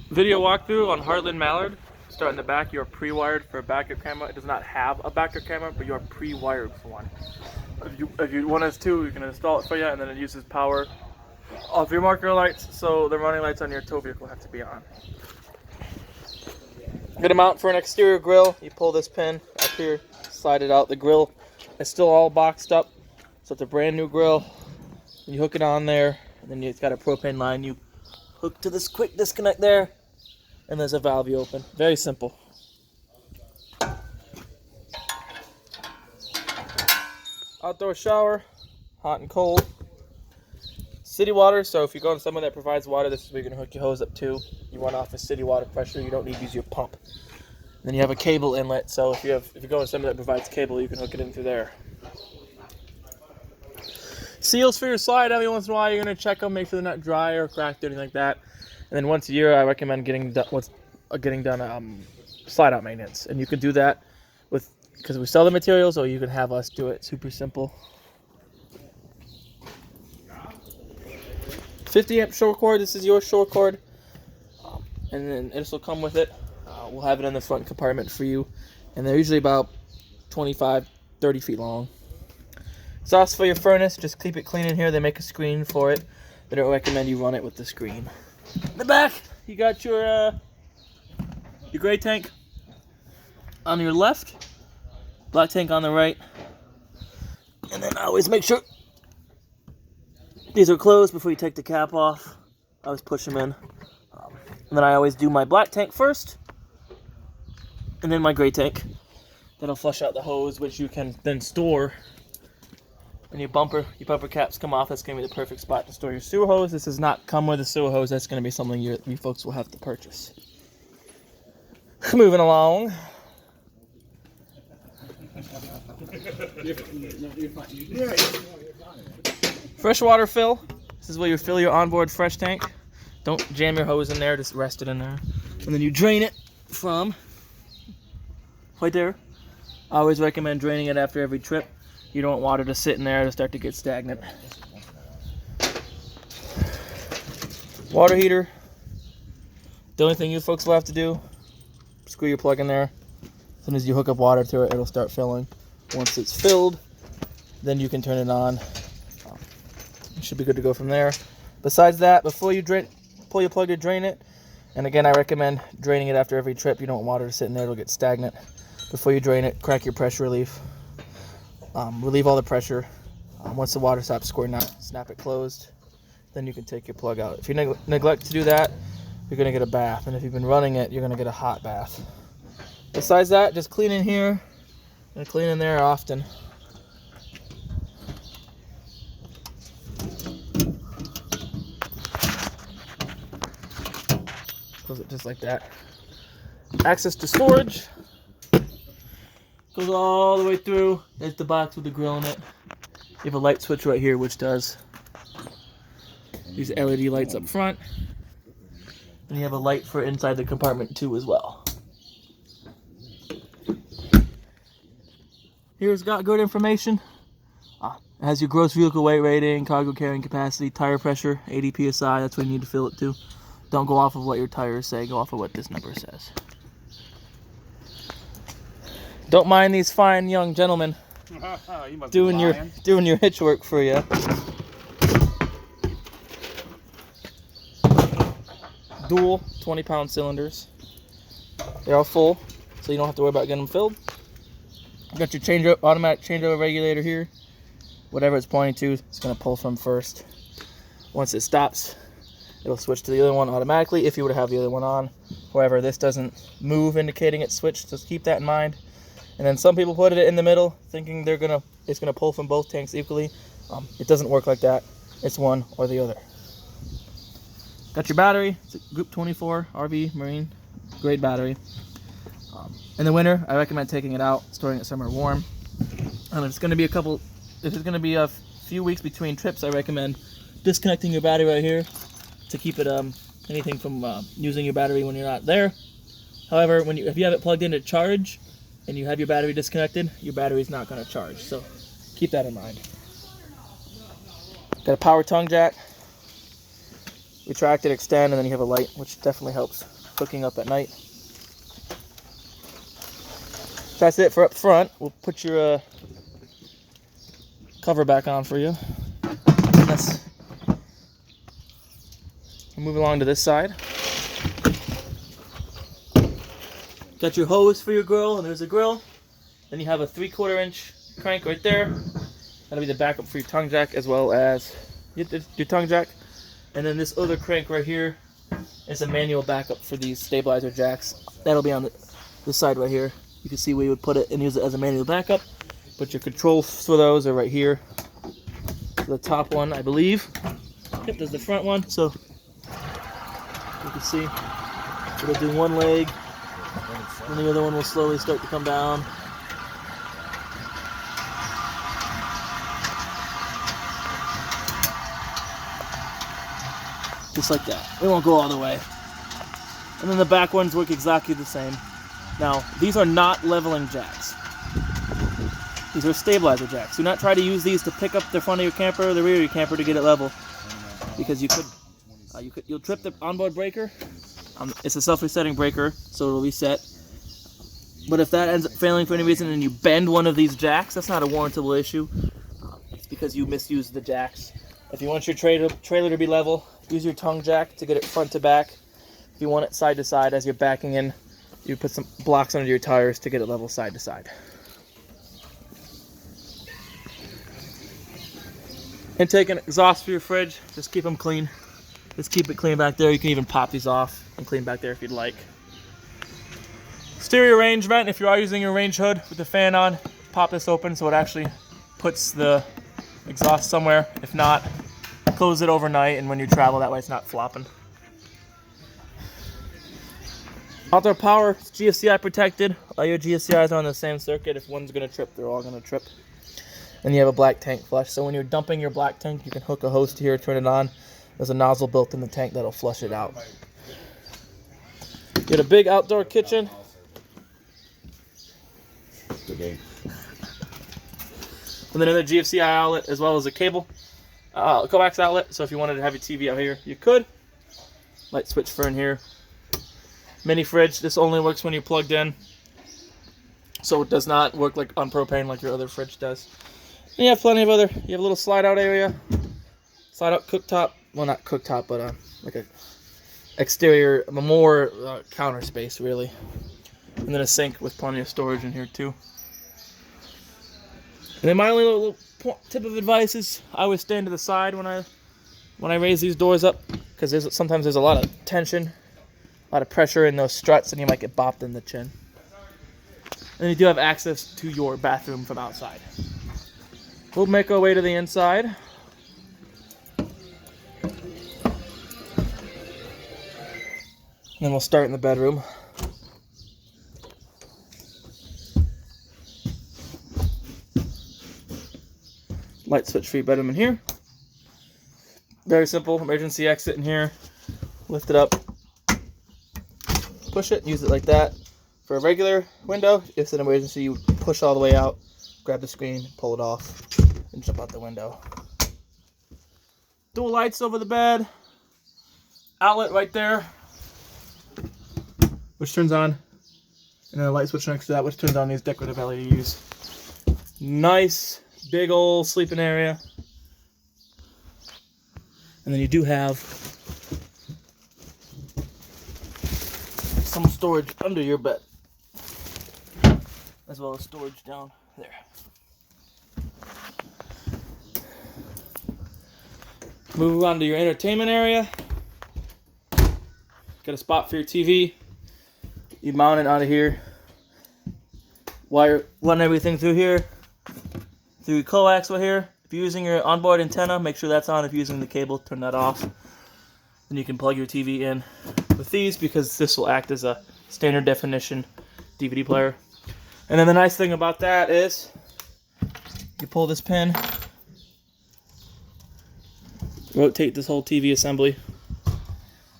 Video walkthrough on Heartland Mallard. Start in the back. You're pre-wired for a backup camera. It does not have a backup camera, but you're pre-wired for one. If you want us to, we can install it for you, and then it uses power off your marker lights, so the running lights on your tow vehicle have to be on. Get a mount for an exterior grill. You pull this pin up here, slide it out. The grill is still all boxed up, so it's a brand new grill. You hook it on there, and then it's got a propane line. You hook to this quick disconnect there, and there's a valve you open. Very simple. Outdoor shower, hot and cold. City water, so if you're going somewhere that provides water, this is where you're going to hook your hose up to. You run off of city water pressure, you don't need to use your pump. And then you have a cable inlet, so if you're going somewhere that provides cable, you can hook it in through there. Seals for your slide, every once in a while you're going to check them, make sure they're not dry or cracked or anything like that. And then once a year, I recommend getting done slide out maintenance. And you can do that because we sell the materials, or you can have us do it. Super simple. 50 amp short cord. This is your short cord, and then this will come with it. We'll have it in the front compartment for you, and they're usually about 25-30 feet long. Exhaust for your furnace. Just keep it clean in here. They make a screen for it. They don't recommend you run it with the screen. In the back, you got your gray tank on your left, black tank on the right, and then always make sure these are closed before you take the cap off. I always push them in. And then I always do my black tank first, and then my gray tank. That'll flush out the hose, which you can then store when your bumper caps come off. That's going to be the perfect spot to store your sewer hose. This does not come with a sewer hose. That's going to be something you folks will have to purchase. Moving along. Freshwater fill. This is where you fill your onboard fresh tank. Don't jam your hose in there, just rest it in there. And then you drain it from right there. I always recommend draining it after every trip. You don't want water to sit in there to start to get stagnant. Water heater. The only thing you folks will have to do, screw your plug in there. As soon as you hook up water to it, it'll start filling. Once it's filled, then you can turn it on. You should be good to go from there. Besides that, before you pull your plug to drain it, and again, I recommend draining it after every trip. You don't want water to sit in there, it'll get stagnant. Before you drain it, crack your pressure relief. Relieve all the pressure. Once the water stops squirting out, snap it closed. Then you can take your plug out. If you neglect to do that, you're going to get a bath. And if you've been running it, you're going to get a hot bath. Besides that, just clean in here and clean in there often. Close it just like that. Access to storage. Goes all the way through. There's the box with the grill in it. You have a light switch right here, which does these LED lights up front. And you have a light for inside the compartment too as well. Here's got good information. It has your gross vehicle weight rating, cargo carrying capacity, tire pressure, 80 psi. That's what you need to fill it to. Don't go off of what your tires say. Go off of what this number says. Don't mind these fine young gentlemen doing your hitch work for you. Dual 20-pound cylinders. They're all full, so you don't have to worry about getting them filled. You got your automatic changeover regulator here. Whatever it's pointing to, it's going to pull from first. Once it stops, it'll switch to the other one automatically if you were to have the other one on. However, this doesn't move indicating it's switched, so keep that in mind. And then some people put it in the middle, thinking it's gonna pull from both tanks equally. It doesn't work like that. It's one or the other. Got your battery. It's a Group 24 RV Marine grade battery. In the winter, I recommend taking it out, storing it somewhere warm. And if it's gonna be a few weeks between trips, I recommend disconnecting your battery right here to keep it anything from using your battery when you're not there. However, if you have it plugged in to charge and you have your battery disconnected, your battery is not going to charge. So keep that in mind. Got a power tongue jack. retract it, extend, and then you have a light, which definitely helps hooking up at night. That's it for up front. We'll put your cover back on for you. We'll move along to this side. Got your hose for your grill, and there's a grill. Then you have a 3/4 inch crank right there. That'll be the backup for your tongue jack, as well as your tongue jack. And then this other crank right here is a manual backup for these stabilizer jacks. That'll be on the side right here. You can see where you would put it and use it as a manual backup. But your controls for those are right here. The top one, I believe. Yep, there's the front one. So you can see it'll do one leg, and the other one will slowly start to come down. Just like that. It won't go all the way. And then the back ones work exactly the same. Now, these are not leveling jacks. These are stabilizer jacks. Do not try to use these to pick up the front of your camper or the rear of your camper to get it level, because you'll trip the onboard breaker. It's a self-resetting breaker, so it'll reset. But if that ends up failing for any reason and you bend one of these jacks, that's not a warrantable issue. It's because you misused the jacks. If you want your trailer to be level, use your tongue jack to get it front to back. If you want it side to side as you're backing in, you put some blocks under your tires to get it level side to side. Intake and exhaust for your fridge, just keep them clean. Just keep it clean back there. You can even pop these off and clean back there if you'd like. Exterior range vent, if you are using your range hood with the fan on, pop this open so it actually puts the exhaust somewhere. If not, close it overnight, and when you travel, that way it's not flopping. Outdoor power, it's GFCI protected. All your GFCIs are on the same circuit. If one's gonna trip, they're all gonna trip. And you have a black tank flush. So when you're dumping your black tank, you can hook a hose to here, turn it on. There's a nozzle built in the tank that'll flush it out. Get a big outdoor kitchen. And then another GFCI outlet, as well as a cable. Coax outlet, so if you wanted to have your TV out here, you could. Light switch for in here. Mini fridge, this only works when you're plugged in. So it does not work like on propane like your other fridge does. And you have plenty of other, you have a little slide out area. Slide out cooktop, well not cooktop, but like a exterior, more counter space really. And then a sink with plenty of storage in here too. And then my only little tip of advice is I always stand to the side when I raise these doors up, because sometimes there's a lot of tension, a lot of pressure in those struts, and you might get bopped in the chin. And you do have access to your bathroom from outside. We'll make our way to the inside. And then we'll start in the bedroom. Light switch for your bedroom in here. Very simple, emergency exit in here. Lift it up, push it, use it like that. For a regular window, if it's an emergency, you push all the way out, grab the screen, pull it off, and jump out the window. Dual lights over the bed. Outlet right there, which turns on. And then a light switch next to that, which turns on these decorative LEDs. Nice, big old sleeping area. And then you do have some storage under your bed, as well as storage down there. Move on to your entertainment area. Got a spot for your TV. You mount it out of here. Run everything through here. Through your coax right here. If you're using your onboard antenna, make sure that's on. If you're using the cable, turn that off. Then you can plug your TV in with these, because this will act as a standard definition DVD player. And then the nice thing about that is you pull this pin, rotate this whole TV assembly,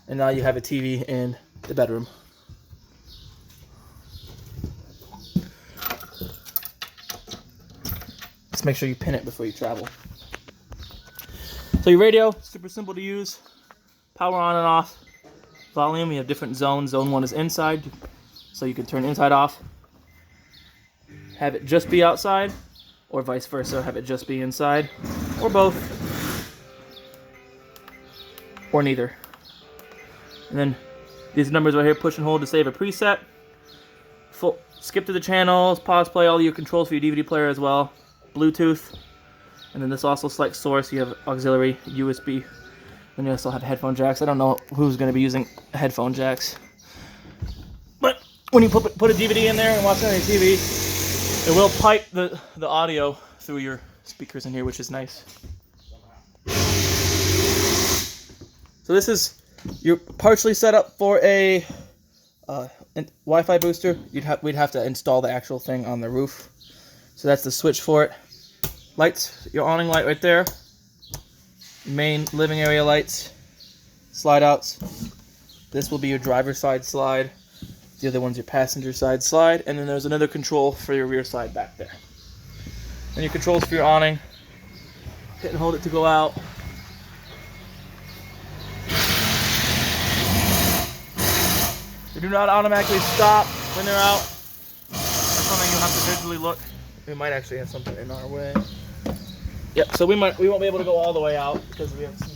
and now you have a TV in the bedroom. Just make sure you pin it before you travel. So your radio, super simple to use. Power on and off. Volume, you have different zones. Zone 1 is inside, so you can turn inside off. Have it just be outside, or vice versa, have it just be inside, or both, or neither. And then these numbers right here, push and hold to save a preset. Skip to the channels, pause, play, all your controls for your DVD player as well. Bluetooth, and then this also selects source. You have auxiliary, USB. Then you also have headphone jacks. I don't know who's going to be using headphone jacks, but when you put a DVD in there and watch it on your TV, it will pipe the audio through your speakers in here, which is nice. So this is, you're partially set up for a Wi-Fi booster. We'd have to install the actual thing on the roof. So that's the switch for it. Lights, your awning light right there. Main living area lights, slide outs. This will be your driver's side slide. The other one's your passenger side slide. And then there's another control for your rear side back there. And your controls for your awning. Hit and hold it to go out. They do not automatically stop when they're out. That's something you'll have to visually look. We might actually have something in our way. Yep, so we won't be able to go all the way out because we have some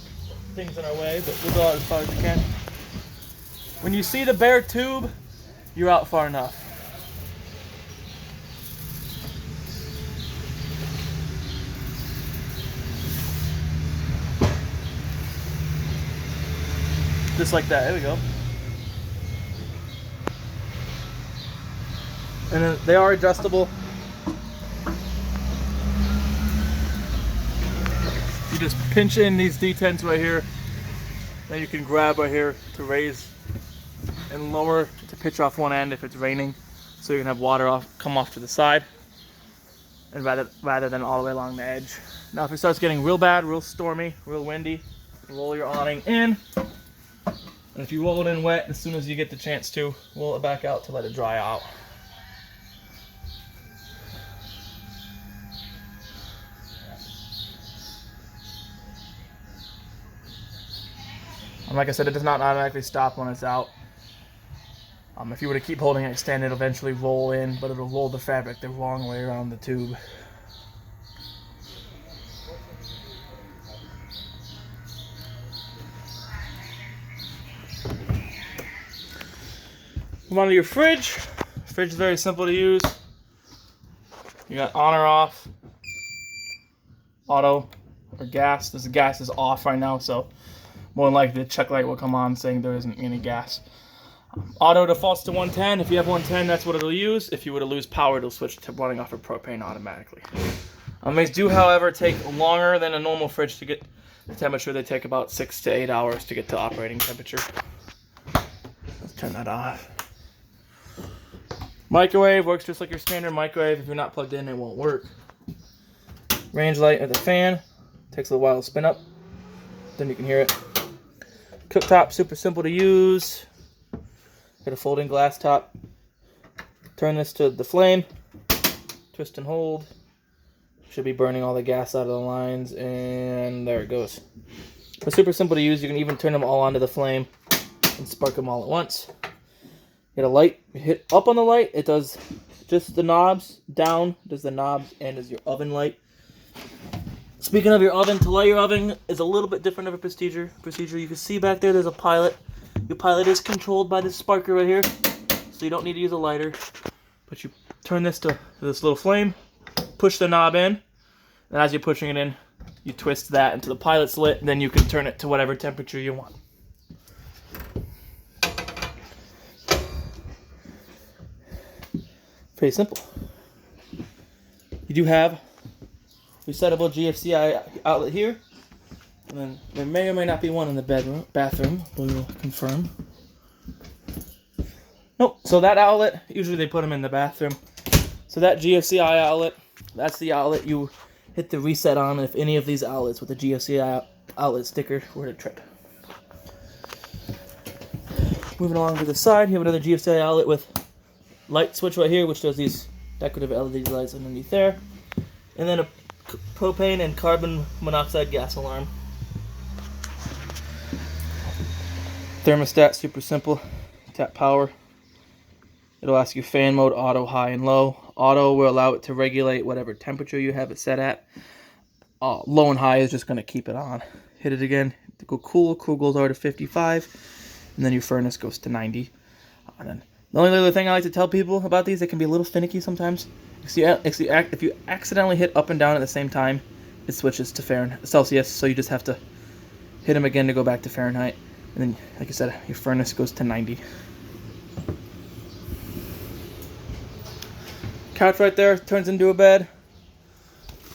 things in our way, but we'll go out as far as we can. When you see the bare tube, you're out far enough. Just like that, there we go. And then they are adjustable. You just pinch in these detents right here, then you can grab right here to raise and lower to pitch off one end if it's raining, so you can have water come off to the side, and rather than all the way along the edge. Now if it starts getting real bad, real stormy, real windy, roll your awning in, and if you roll it in wet, as soon as you get the chance to, roll it back out to let it dry out. And like I said, it does not automatically stop when it's out. If you were to keep holding it extended, it'll eventually roll in, but it'll roll the fabric the wrong way around the tube. Move on to your fridge. Fridge is very simple to use. You got on or off, auto, or gas. This gas is off right now, so more than likely the check light will come on saying there isn't any gas. Auto defaults to 110. If you have 110, that's what it'll use. If you were to lose power, it'll switch to running off of propane automatically. These do, however, take longer than a normal fridge to get the temperature. They take about 6 to 8 hours to get to operating temperature. Let's turn that off. Microwave works just like your standard microwave. If you're not plugged in, it won't work. Range light of the fan. Takes a little while to spin up. Then you can hear it. Cooktop, super simple to use. Got a folding glass top. Turn this to the flame. Twist and hold. Should be burning all the gas out of the lines, and there it goes. It's super simple to use. You can even turn them all onto the flame and spark them all at once. Get a light. You hit up on the light. It does just the knobs. Down does the knobs and is your oven light. Speaking of your oven, to light your oven is a little bit different of a procedure. You can see back there, there's a pilot. Your pilot is controlled by this sparker right here, so you don't need to use a lighter. But you turn this to this little flame, push the knob in, and as you're pushing it in, you twist that until the pilot's lit, and then you can turn it to whatever temperature you want. Pretty simple. You do have resettable GFCI outlet here, and then there may or may not be one in the bathroom. We will confirm. Nope. So that outlet, usually they put them in the bathroom. So that GFCI outlet, that's the outlet you hit the reset on if any of these outlets with the GFCI outlet sticker were to trip. Moving along to the side, you have another GFCI outlet with light switch right here, which does these decorative LED lights underneath there, and then a propane and carbon monoxide gas alarm. Thermostat, super simple. Tap power. It'll ask you fan mode, auto, high, and low. Auto will allow it to regulate whatever temperature you have it set at. Low and high is just going to keep it on. Hit it again to go cool. Cool goes over to 55. And then your furnace goes to 90. And then the only other thing I like to tell people about these, they can be a little finicky sometimes. If you accidentally hit up and down at the same time, it switches to Celsius. So you just have to hit them again to go back to Fahrenheit. And then, like I said, your furnace goes to 90. Couch right there turns into a bed.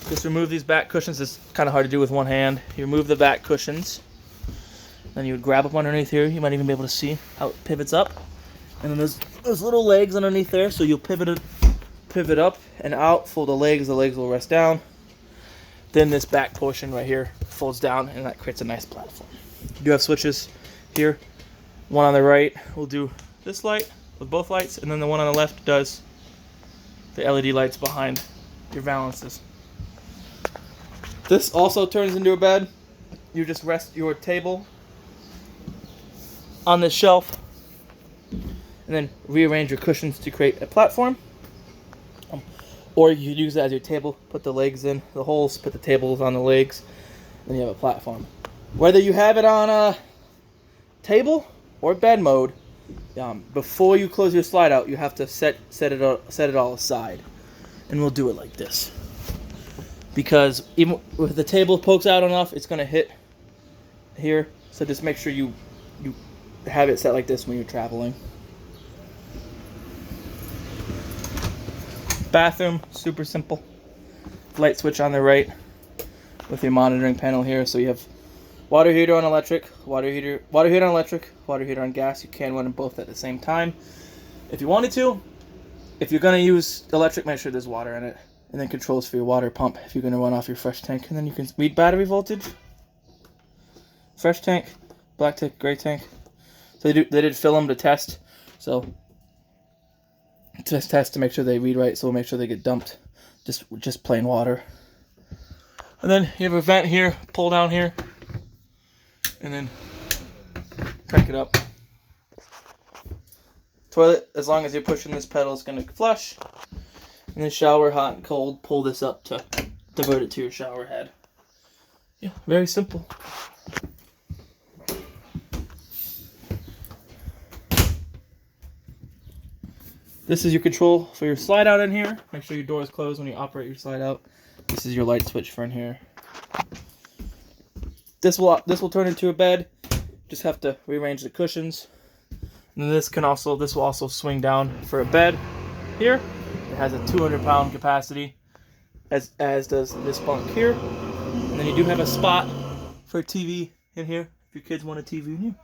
Just remove these back cushions. It's kind of hard to do with one hand. You remove the back cushions. Then you would grab up underneath here. You might even be able to see how it pivots up. And then there's little legs underneath there. So you'll pivot up and out. Fold the legs. The legs will rest down. Then this back portion right here folds down, and that creates a nice platform. You do have switches here. One on the right will do this light with both lights, and then the one on the left does the LED lights behind your valances. This also turns into a bed. You just rest your table on this shelf and then rearrange your cushions to create a platform. Or you use it as your table, put the legs in the holes, put the tables on the legs, then you have a platform. Whether you have it on a table or bed mode, before you close your slide out, you have to set it all aside. And we'll do it like this. Because even if the table pokes out enough, it's going to hit here. So just make sure you have it set like this when you're traveling. Bathroom, super simple. Light switch on the right with your monitoring panel here. So you have water heater on electric, water heater on electric, water heater on gas. You can run them both at the same time if you wanted to. If you're going to use electric, make sure there's water in it. And then controls for your water pump if you're going to run off your fresh tank. And then you can read battery voltage. Fresh tank, black tank, gray tank. So they did fill them to test. So test to make sure they read right. So we'll make sure they get dumped. Just plain water. And then you have a vent here, pull down here. And then crank it up. Toilet, as long as you're pushing this pedal, it's going to flush. And then shower, hot and cold, pull this up to divert it to your shower head. Yeah, very simple. This is your control for your slide out in here. Make sure your door is closed when you operate your slide out. This is your light switch for in here. This will turn into a bed. Just have to rearrange the cushions. And then this will also swing down for a bed here. It has a 200-pound capacity, as does this bunk here. And then you do have a spot for a TV in here if your kids want a TV in here.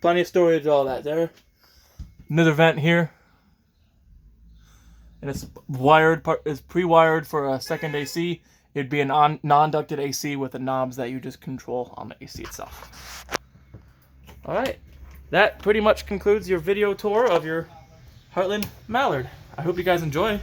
Plenty of storage, all that there. Another vent here. And it's pre-wired for a second AC. It'd be a non-ducted AC with the knobs that you just control on the AC itself. All right, that pretty much concludes your video tour of your Heartland Mallard. I hope you guys enjoy.